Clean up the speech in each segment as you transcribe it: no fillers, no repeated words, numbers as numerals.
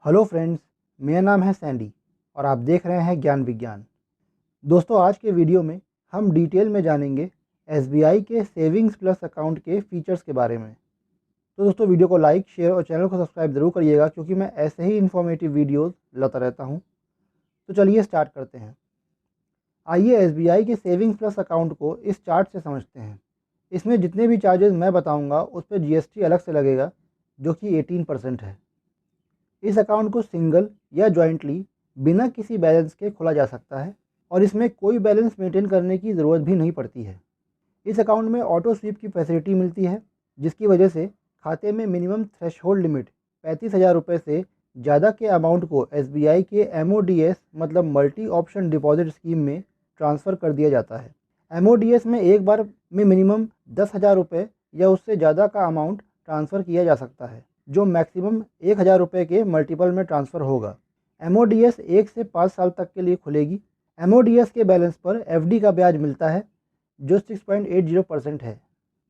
Hello friends, मेरा नाम है सैंडी और आप देख रहे हैं ज्ञान विज्ञान। दोस्तों, आज के वीडियो में हम डिटेल में जानेंगे एसबीआई के सेविंग्स प्लस अकाउंट के फीचर्स के बारे में। तो दोस्तों, वीडियो को लाइक, शेयर और चैनल को सब्सक्राइब ज़रूर करिएगा क्योंकि मैं ऐसे ही इन्फॉर्मेटिव वीडियोस लाता रहता हूं। तो चलिए स्टार्ट करते हैं। आइए एसबीआई के सेविंग्स प्लस अकाउंट को इस चार्ट से समझते हैं। इसमें जितने भी चार्जेस मैं बताऊँगा उस पर जीएसटी अलग से लगेगा, जो कि 18% है। इस अकाउंट को सिंगल या जॉइंटली बिना किसी बैलेंस के खोला जा सकता है और इसमें कोई बैलेंस मेंटेन करने की ज़रूरत भी नहीं पड़ती है। इस अकाउंट में ऑटो स्वीप की फैसिलिटी मिलती है, जिसकी वजह से खाते में मिनिमम थ्रेशहोल्ड लिमिट 35,000 रुपये से ज़्यादा के अमाउंट को एसबीआई के एमओडीएस मतलब मल्टी ऑप्शन डिपॉजिट स्कीम में ट्रांसफ़र कर दिया जाता है। एमओडीएस में एक बार में मिनिमम 10,000 रुपये या उससे ज़्यादा का अमाउंट ट्रांसफ़र किया जा सकता है, जो मैक्सिमम 1,000 रुपये के मल्टीपल में ट्रांसफ़र होगा। एमओडीएस 1 से 5 साल तक के लिए खुलेगी। एमओडीएस के बैलेंस पर एफडी का ब्याज मिलता है, जो 6.80% है।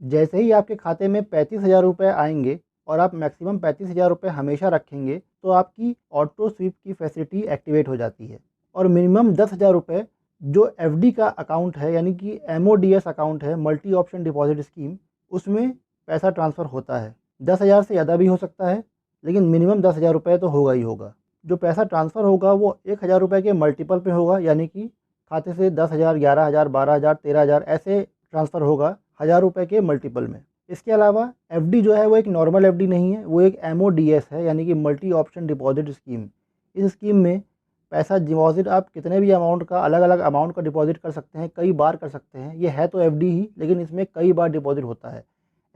जैसे ही आपके खाते में 35,000 रुपये आएंगे और आप मैक्सिमम 35,000 रुपये हमेशा रखेंगे तो आपकी ऑटो स्वीप की फैसिलिटी एक्टिवेट हो जाती है और मिनिमम 10,000 रुपये जो एफडी का अकाउंट है, यानी कि एमओडीएस अकाउंट है, मल्टी ऑप्शन डिपॉजिट स्कीम, उसमें पैसा ट्रांसफ़र होता है। 10,000 से ज़्यादा भी हो सकता है, लेकिन मिनिमम 10,000 रुपये तो होगा ही होगा। जो पैसा ट्रांसफ़र होगा वो 1,000 रुपये के मल्टीपल पे होगा, यानी कि खाते से 10,000, 11,000, 12,000, 13,000 ऐसे ट्रांसफ़र होगा 1,000 रुपये के मल्टीपल में। इसके अलावा एफडी जो है वो एक नॉर्मल एफडी नहीं है, वो एक एमओडीएस है, यानी कि मल्टी ऑप्शन डिपॉजिट स्कीम। इस स्कीम में पैसा डिपॉजिट आप कितने भी अमाउंट का, अलग अलग अमाउंट का डिपॉजिट कर सकते हैं, कई बार कर सकते हैं। ये है तो एफडी ही, लेकिन इसमें कई बार डिपॉजिट होता है।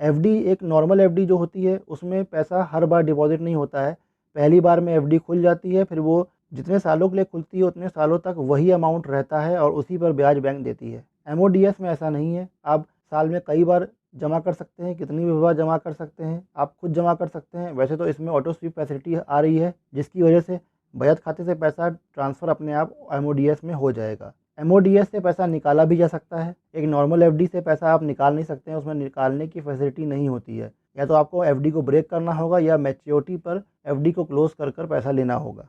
एफडी एक नॉर्मल एफडी जो होती है उसमें पैसा हर बार डिपॉजिट नहीं होता है। पहली बार में एफडी खुल जाती है, फिर वो जितने सालों के लिए खुलती है उतने सालों तक वही अमाउंट रहता है और उसी पर ब्याज बैंक देती है। एमओडीएस में ऐसा नहीं है, आप साल में कई बार जमा कर सकते हैं, कितनी भी बार जमा कर सकते हैं, आप खुद जमा कर सकते हैं। वैसे तो इसमें ऑटो स्वीप फैसिलिटी आ रही है, जिसकी वजह से बचत खाते से पैसा ट्रांसफ़र अपने आप एमओडीएस में हो जाएगा। एमओडीएस से पैसा निकाला भी जा सकता है। एक नॉर्मल एफडी से पैसा आप निकाल नहीं सकते हैं, उसमें निकालने की फैसिलिटी नहीं होती है। या तो आपको एफडी को ब्रेक करना होगा या मैच्योरिटी पर एफडी को क्लोज कर पैसा लेना होगा।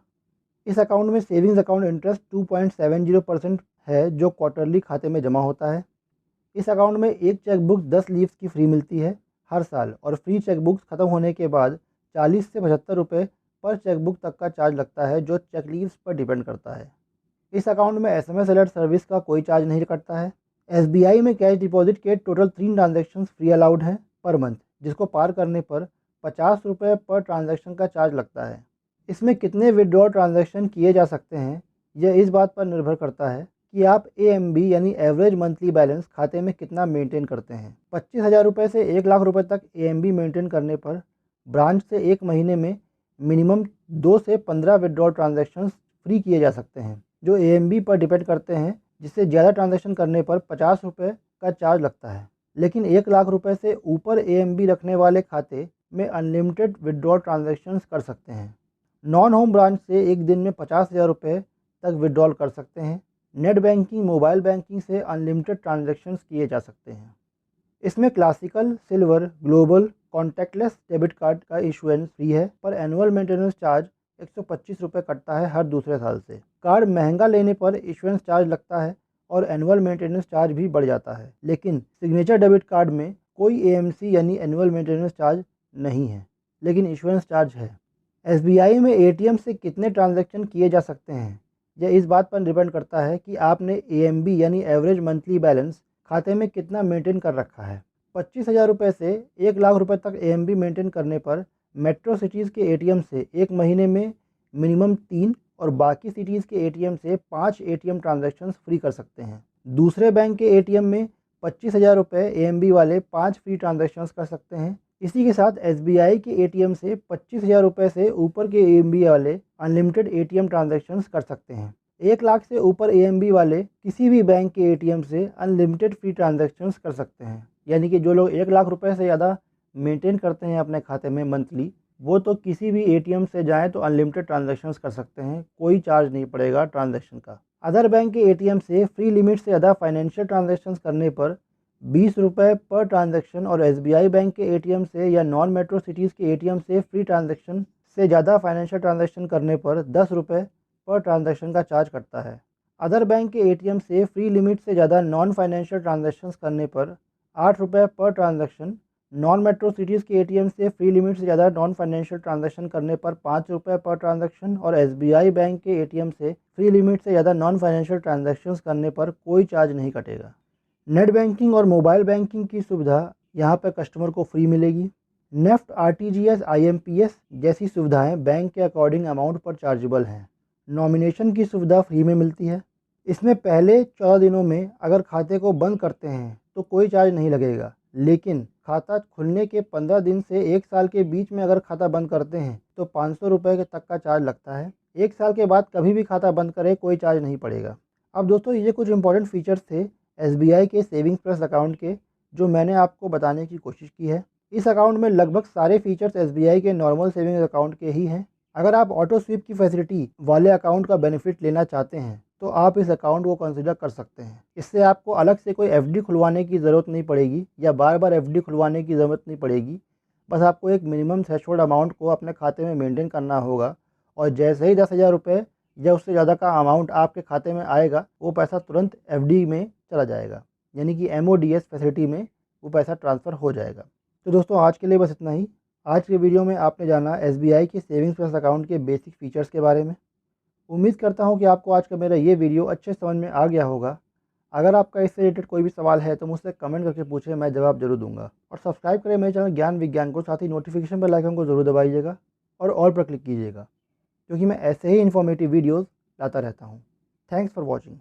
इस अकाउंट में सेविंग्स अकाउंट इंटरेस्ट 2.70% है, जो क्वार्टरली खाते में जमा होता है। इस अकाउंट में एक चेकबुक 10 लीव्स की फ्री मिलती है हर साल, और फ्री चेकबुक्स ख़त्म होने के बाद 40 से 75 रुपये पर चेकबुक तक का चार्ज लगता है, जो चेक लीव्स पर डिपेंड करता है। इस अकाउंट में एसएमएस अलर्ट सर्विस का कोई चार्ज नहीं कटता है। एसबीआई में कैश डिपॉजिट के टोटल 3 ट्रांजैक्शंस फ्री अलाउड हैं पर मंथ, जिसको पार करने पर 50 रुपये पर ट्रांजैक्शन का चार्ज लगता है। इसमें कितने विड्रॉ ट्रांजैक्शन किए जा सकते हैं यह इस बात पर निर्भर करता है कि आप एएमबी यानी एवरेज मंथली बैलेंस खाते में कितना मेंटेन करते हैं। 25,000 रुपये से 1 लाख रुपये तक एएमबी मेंटेन करने पर ब्रांच से एक महीने में मिनिमम 2 से 15 विड्रॉ ट्रांजैक्शंस फ्री किए जा सकते हैं, जो एएमबी पर डिपेंड करते हैं, जिससे ज़्यादा ट्रांजैक्शन करने पर 50 रुपये का चार्ज लगता है। लेकिन 1 लाख रुपये से ऊपर एएमबी रखने वाले खाते में अनलिमिटेड विड्रॉ ट्रांजैक्शंस कर सकते हैं। नॉन होम ब्रांच से एक दिन में 50,000 रुपये तक विड्रॉल कर सकते हैं। नेट बैंकिंग, मोबाइल बैंकिंग से अनलिमिटेड ट्रांजैक्शंस किए जा सकते हैं। इसमें classical, silver, global, contactless debit card का इशुएंस फ्री है, पर एनुअल मेंटेनेंस चार्ज 125 रुपये कटता है हर दूसरे साल से। कार्ड महंगा लेने पर इशुएंस चार्ज लगता है और एनुअल मेंटेनेंस चार्ज भी बढ़ जाता है, लेकिन सिग्नेचर डेबिट कार्ड में कोई एएमसी यानी एनुअल मेंटेनेंस चार्ज नहीं है, लेकिन इशुएंस चार्ज है। एसबीआई में एटीएम से कितने ट्रांजैक्शन किए जा सकते हैं यह इस बात पर डिपेंड करता है कि आपने एएमबी यानी एवरेज मंथली बैलेंस खाते में कितना मेंटेन कर रखा है। 25,000 रुपये से 1 लाख रुपये तक एएमबी मेंटेन करने पर मेट्रो सिटीज़ के एटीएम से एक महीने में मिनिमम 3 और बाकी सिटीज़ के एटीएम से 5 एटीएम ट्रांजैक्शंस फ्री कर सकते हैं। दूसरे बैंक के एटीएम में 25,000 रुपये एएमबी वाले 5 फ्री ट्रांजैक्शंस कर सकते हैं। इसी के साथ एसबीआई के एटीएम से 25,000 रुपये से ऊपर के एएमबी वाले अनलिमिटेड एटीएम ट्रांजैक्शंस कर सकते हैं। 1 लाख से ऊपर एएमबी वाले किसी भी बैंक के एटीएम से अनलिमिटेड फ्री ट्रांजैक्शंस कर सकते हैं। यानी कि जो लोग 1 लाख रुपये से ज़्यादा मेंटेन करते हैं अपने खाते में मंथली, वो तो किसी भी एटीएम से जाएं तो अनलिमिटेड ट्रांजैक्शंस कर सकते हैं, कोई चार्ज नहीं पड़ेगा ट्रांजैक्शन का। अदर बैंक के एटीएम से फ्री लिमिट से ज़्यादा फाइनेंशियल ट्रांजैक्शंस करने पर 20 रुपये पर ट्रांजैक्शन और एसबीआई बैंक के एटीएम से या नॉन मेट्रो सिटीज़ के एटीएम से फ्री ट्रांजैक्शन से ज़्यादा फाइनेंशियल ट्रांजैक्शन करने पर 10 रुपये पर ट्रांजैक्शन का चार्ज करता है। अदर बैंक के एटीएम से फ्री लिमिट से ज़्यादा नॉन फाइनेंशियल ट्रांजैक्शंस करने पर 8 रुपये पर ट्रांजैक्शन, नॉन मेट्रो सिटीज़ के एटीएम से फ्री लिमिट से ज़्यादा नॉन फाइनेंशियल ट्रांजैक्शन करने पर 5 रुपये पर ट्रांजैक्शन और एसबीआई बैंक के एटीएम से फ्री लिमिट से ज़्यादा नॉन फाइनेंशियल ट्रांजैक्शंस करने पर कोई चार्ज नहीं कटेगा। नेट बैंकिंग और मोबाइल बैंकिंग की सुविधा यहाँ पर कस्टमर को फ्री मिलेगी। नेफ्ट, आरटीजीएस, आईएमपीएस जैसी सुविधाएं बैंक के अकॉर्डिंग अमाउंट पर चार्जेबल हैं। नॉमिनेशन की सुविधा फ्री में मिलती है। इसमें पहले 14 दिनों में अगर खाते को बंद करते हैं तो कोई चार्ज नहीं लगेगा, लेकिन खाता खुलने के 15 दिन से 1 साल के बीच में अगर खाता बंद करते हैं तो 500 रुपये तक का चार्ज लगता है। 1 साल के बाद कभी भी खाता बंद करें कोई चार्ज नहीं पड़ेगा। अब दोस्तों, ये कुछ इंपॉर्टेंट फीचर्स थे एसबीआई के सेविंग्स प्लस अकाउंट के, जो मैंने आपको बताने की कोशिश की है। इस अकाउंट में लगभग सारे फीचर्स एसबीआई के नॉर्मल सेविंग्स अकाउंट के ही हैं। अगर आप ऑटो स्वीप की फैसिलिटी वाले अकाउंट का बेनिफिट लेना चाहते हैं तो आप इस अकाउंट को कंसिडर कर सकते हैं। इससे आपको अलग से कोई एफडी खुलवाने की ज़रूरत नहीं पड़ेगी या बार बार एफडी खुलवाने की ज़रूरत नहीं पड़ेगी। बस आपको एक मिनिमम थ्रेशोल्ड अमाउंट को अपने खाते में मेंटेन करना होगा, और जैसे ही 10,000 रुपये या उससे ज़्यादा का अमाउंट आपके खाते में आएगा वो पैसा तुरंत एफडी में चला जाएगा, यानी कि एमओडीएस फैसिलिटी में वो पैसा ट्रांसफ़र हो जाएगा। तो दोस्तों, आज के लिए बस इतना ही। आज के वीडियो में आपने जाना एसबीआई के सेविंग्स प्लस अकाउंट के बेसिक फीचर्स के बारे में। उम्मीद करता हूं कि आपको आज का मेरा ये वीडियो अच्छे समझ में आ गया होगा। अगर आपका इससे रिलेटेड कोई भी सवाल है तो मुझसे कमेंट करके पूछें, मैं जवाब जरूर दूंगा। और सब्सक्राइब करें मेरे चैनल ज्ञान विज्ञान को, साथ ही नोटिफिकेशन बेल आइकन को जरूर दबाइएगा और ऑल पर क्लिक कीजिएगा, क्योंकि मैं ऐसे ही इन्फॉर्मेटिव वीडियोज़ लाता रहता हूँ। Thanks for watching.